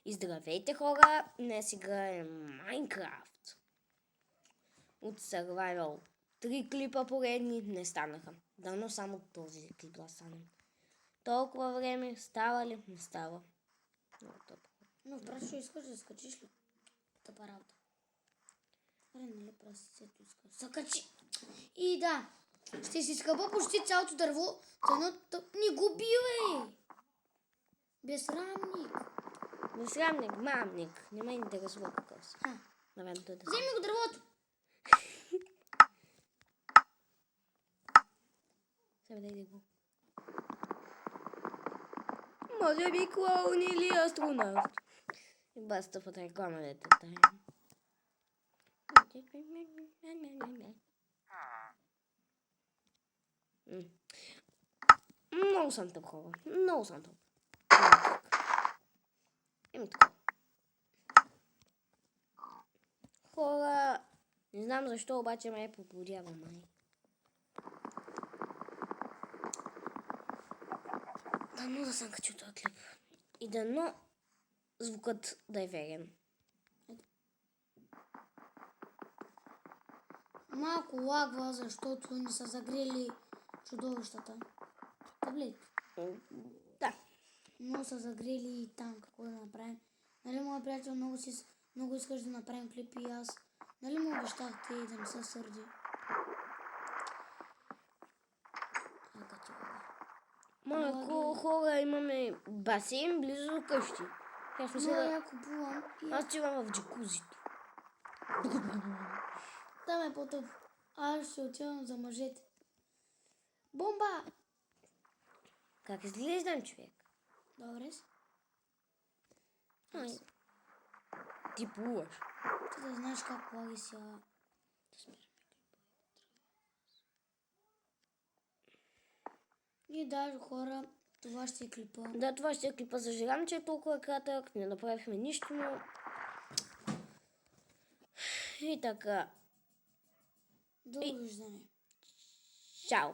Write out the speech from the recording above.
И здравейте, хора! Днес играем Майнкрафт. От Survival. 3 клипа поредни не станаха. Дано само този клип да стане. Толкова време става ли? Не става. Много тъпо. Но просто искаш да скачиш ли? Тъпа работа. Аре, нали прасицето иска? Закачи! И да, ще си скъпа почти цялото дърво. Ни губи, бе! Безсрамник. Безсрамник, мамник. Не ме интересува какъв си. Наведно той да Вземи го дървото! Сега дай го. Може би клоун или астронавт. И баста под реклама дете тая. Много съм тъп, хора. Много съм тъп. Еми така. Хора, не знам защо, обаче ме поплодява май. Дано да съм качил този клип. И дано звукът да е верен. Малко лагва, защото не са загрели чудовищата. Таблет. Да. Много са загрели и там какво да направим. Нали, моя приятел, много искаш да направим клип и аз. Нали му обещахте да не се сърди? Малко хора, имаме басейн близо до къщи. Я купувам. Аз отивам в джакузито. Там е по-тъп. Аз ще отивам за мъжете. Бомба! Как изглеждам, човек? Добре си. Ти плуваш. Ти да знаеш как лаги сега. И да, хора, това ще е клипа. Да, това ще е клипа. Съжалявам, че е толкова кратък. Не направихме нищо, но... И така. Довиждане. Чао!